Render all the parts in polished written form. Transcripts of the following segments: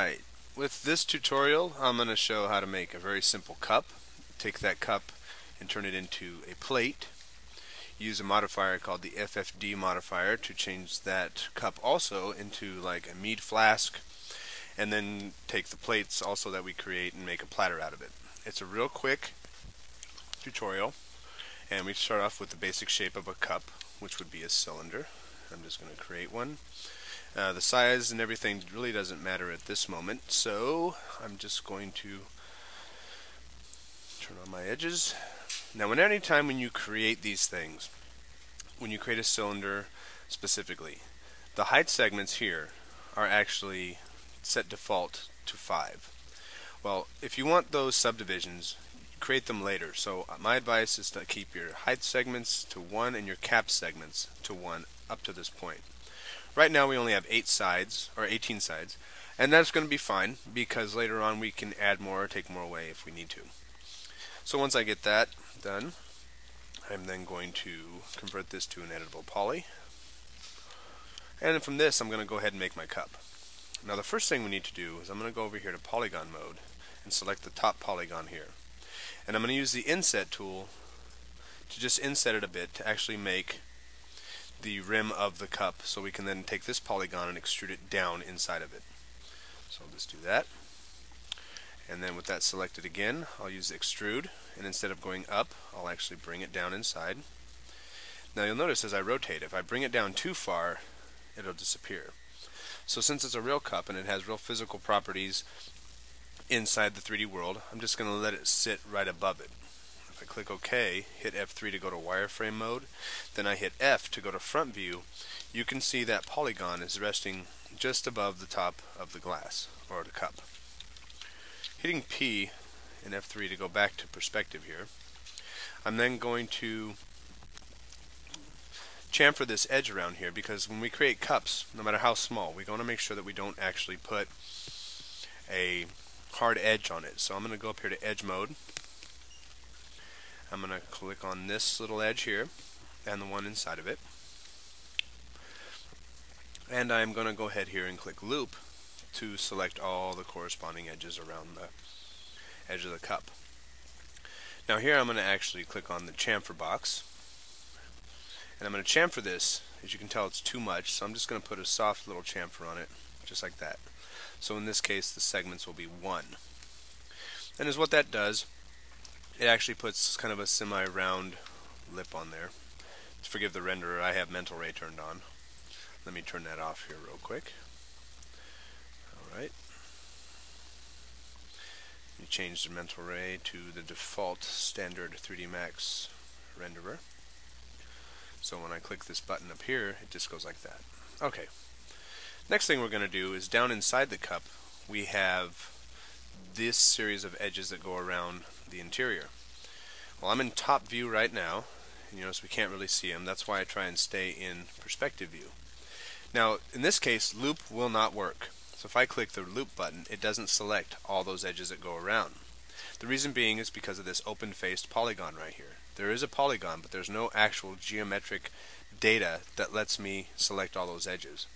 Alright, with this tutorial I'm going to show how to make a very simple cup. Take that cup and turn it into a plate. Use a modifier called the FFD modifier to change that cup also into like a mead flask, and then take the plates also that we create and make a platter out of it. It's a real quick tutorial, and we start off with the basic shape of a cup, which would be a cylinder. I'm just going to create one. The size and everything really doesn't matter at this moment, so I'm just going to turn on my edges. Now, any time when you create these things, when you create a cylinder specifically, the height segments here are actually set default to 5. Well, if you want those subdivisions, create them later. So my advice is to keep your height segments to 1 and your cap segments to 1 up to this point. Right now we only have 8 sides, or 18 sides, and that's going to be fine because later on we can add more or take more away if we need to. So once I get that done, I'm then going to convert this to an editable poly, and from this I'm going to go ahead and make my cup. Now the first thing we need to do is I'm going to go over here to polygon mode and select the top polygon here, and I'm going to use the inset tool to just inset it a bit to actually make the rim of the cup, so we can then take this polygon and extrude it down inside of it. So I'll just do that, and then with that selected again, I'll use extrude, and instead of going up, I'll actually bring it down inside. Now you'll notice as I rotate, if I bring it down too far, it'll disappear. So since it's a real cup and it has real physical properties inside the 3D world, I'm just going to let it sit right above it. If I click OK, hit F3 to go to wireframe mode, then I hit F to go to front view, you can see that polygon is resting just above the top of the glass, or the cup. Hitting P and F3 to go back to perspective here, I'm then going to chamfer this edge around here, because when we create cups, no matter how small, we want to make sure that we don't actually put a hard edge on it. So I'm going to go up here to edge mode. I'm going to click on this little edge here and the one inside of it, and I'm going to go ahead here and click loop to select all the corresponding edges around the edge of the cup. Now here I'm going to actually click on the chamfer box, and I'm going to chamfer this. As you can tell, it's too much, so I'm just going to put a soft little chamfer on it, just like that. So in this case the segments will be 1, and as what that does, it actually puts kind of a semi-round lip on there. Forgive the renderer, I have mental ray turned on. Let me turn that off here real quick. Alright. You change the mental ray to the default standard 3D Max renderer. So when I click this button up here, it just goes like that. Okay. Next thing we're going to do is down inside the cup, we have this series of edges that go around the interior. Well, I'm in top view right now, and you notice we can't really see them. That's why I try and stay in perspective view. Now, in this case, loop will not work. So if I click the loop button, it doesn't select all those edges that go around. The reason being is because of this open-faced polygon right here. There is a polygon, but there's no actual geometric data that lets me select all those edges.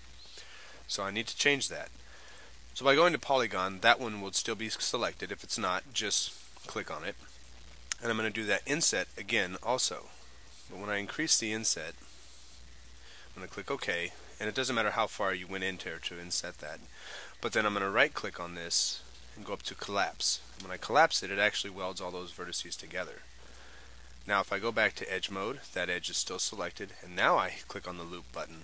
So I need to change that. So by going to polygon, that one will still be selected. If it's not, just click on it. And I'm going to do that inset again also. But when I increase the inset, I'm going to click OK, and it doesn't matter how far you went into to inset that. But then I'm going to right click on this and go up to collapse. And when I collapse it, it actually welds all those vertices together. Now if I go back to edge mode, that edge is still selected, and now I click on the loop button,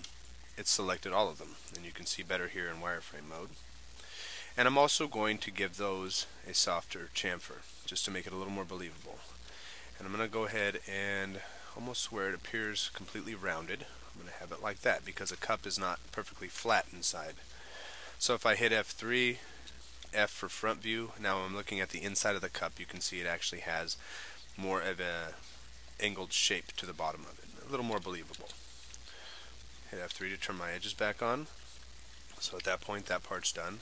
it's selected all of them, and you can see better here in wireframe mode. And I'm also going to give those a softer chamfer, just to make it a little more believable. And I'm going to go ahead and almost where it appears completely rounded, I'm going to have it like that, because a cup is not perfectly flat inside. So if I hit F3, F for front view, now I'm looking at the inside of the cup, you can see it actually has more of a angled shape to the bottom of it, a little more believable. Hit F3 to turn my edges back on. So at that point, that part's done.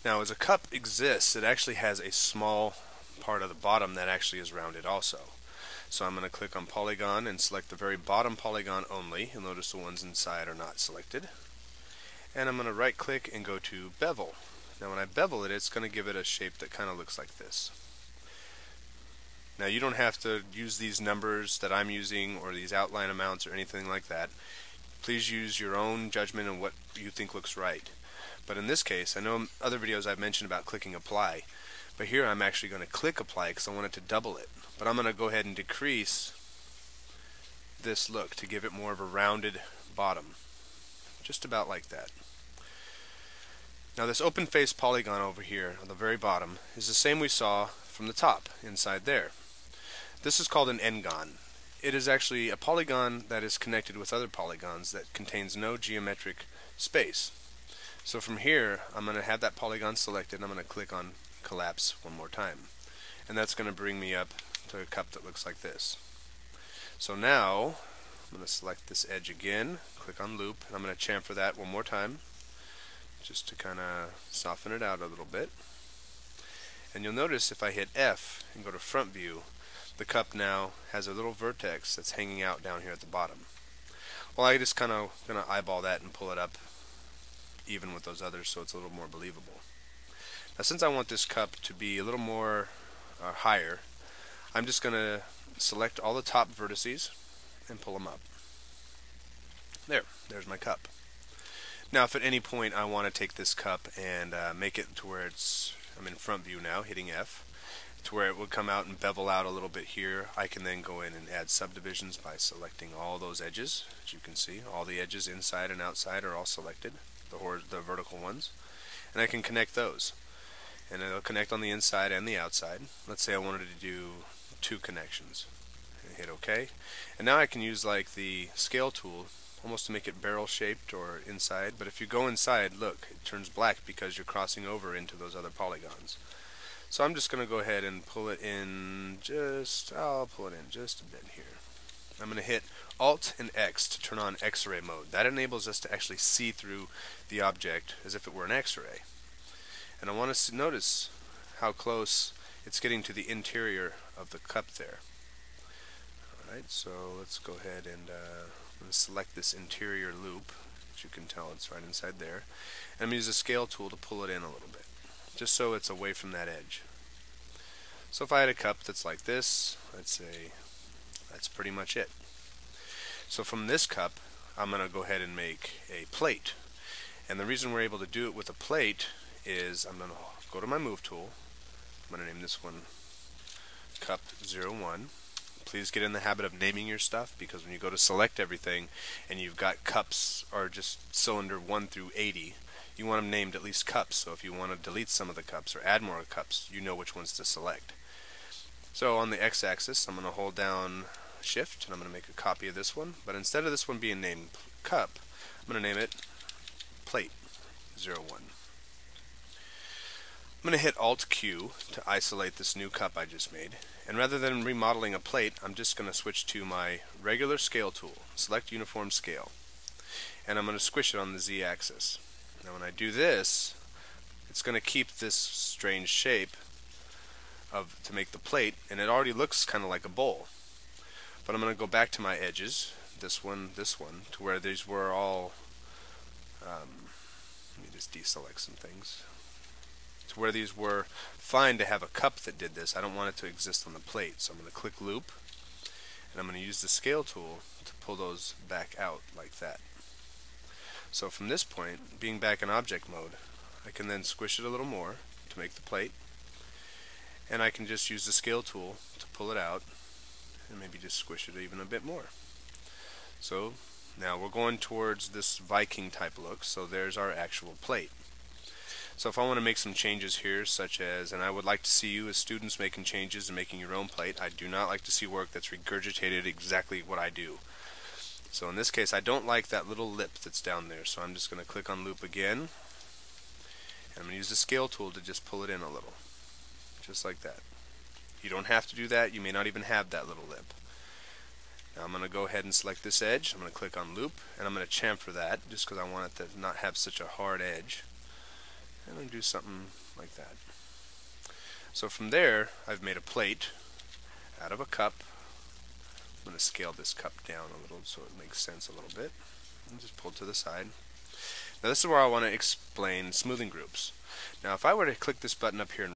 Now as a cup exists, it actually has a small part of the bottom that actually is rounded also. So I'm going to click on polygon and select the very bottom polygon only. You'll notice the ones inside are not selected. And I'm going to right click and go to bevel. Now when I bevel it, it's going to give it a shape that kind of looks like this. Now you don't have to use these numbers that I'm using or these outline amounts or anything like that. Please use your own judgment on what you think looks right. But in this case, I know in other videos I've mentioned about clicking apply, but here I'm actually going to click apply because I want it to double it. But I'm going to go ahead and decrease this look to give it more of a rounded bottom, just about like that. Now this open face polygon over here on the very bottom is the same we saw from the top inside there. This is called an n-gon. It is actually a polygon that is connected with other polygons that contains no geometric space. So from here I'm going to have that polygon selected and I'm going to click on collapse one more time. And that's going to bring me up to a cup that looks like this. So now I'm going to select this edge again, click on loop, and I'm going to chamfer that one more time just to kind of soften it out a little bit. And you'll notice if I hit F and go to front view, the cup now has a little vertex that's hanging out down here at the bottom. Well, I just kind of going to eyeball that and pull it up even with those others so it's a little more believable. Now since I want this cup to be a little more higher, I'm just going to select all the top vertices and pull them up. There's my cup. Now if at any point I want to take this cup and make it to where I'm in front view now, hitting F, to where it would come out and bevel out a little bit here, I can then go in and add subdivisions by selecting all those edges. As you can see, all the edges inside and outside are all selected, the vertical ones, and I can connect those. And it'll connect on the inside and the outside. Let's say I wanted to do 2 connections. And hit OK. And now I can use like the scale tool almost to make it barrel shaped or inside, but if you go inside, look, it turns black because you're crossing over into those other polygons. So I'm just going to go ahead and pull it in I'll pull it in just a bit here. I'm going to hit Alt and X to turn on X-ray mode. That enables us to actually see through the object as if it were an X-ray. And I want us to notice how close it's getting to the interior of the cup there. Alright, so let's go ahead and I'm going to select this interior loop. As you can tell, it's right inside there. And I'm going to use the scale tool to pull it in a little bit, just so it's away from that edge. So if I had a cup that's like this, let's say that's pretty much it. So from this cup, I'm going to go ahead and make a plate. And the reason we're able to do it with a plate is I'm going to go to my move tool. I'm going to name this one cup 01. Please get in the habit of naming your stuff, because when you go to select everything and you've got cups or just cylinder 1 through 80, you want them named at least cups. So if you want to delete some of the cups or add more cups, you know which ones to select. So on the x-axis, I'm going to hold down Shift and I'm going to make a copy of this one, but instead of this one being named cup, I'm going to name it plate 01. I'm going to hit Alt-Q to isolate this new cup I just made, and rather than remodeling a plate, I'm just going to switch to my regular scale tool, select uniform scale, and I'm going to squish it on the Z-axis. Now when I do this, it's going to keep this strange shape to make the plate, and it already looks kind of like a bowl. But I'm going to go back to my edges, this one, to where these were all, let me just deselect some things, to where these were fine to have a cup that did this. I don't want it to exist on the plate, so I'm going to click loop, and I'm going to use the scale tool to pull those back out like that. So from this point, being back in object mode, I can then squish it a little more to make the plate, and I can just use the scale tool to pull it out and maybe just squish it even a bit more. So now we're going towards this Viking type look, so there's our actual plate. So if I want to make some changes here, such as, and I would like to see you as students making changes and making your own plate. I do not like to see work that's regurgitated exactly what I do. So in this case, I don't like that little lip that's down there, so I'm just going to click on loop again, and I'm going to use the scale tool to just pull it in a little, just like that. You don't have to do that. You may not even have that little lip. Now I'm going to go ahead and select this edge. I'm going to click on loop, and I'm going to chamfer that just because I want it to not have such a hard edge. And I'm going to do something like that. So from there, I've made a plate out of a cup. I'm going to scale this cup down a little so it makes sense a little bit. And just pull it to the side. Now this is where I want to explain smoothing groups. Now if I were to click this button up here and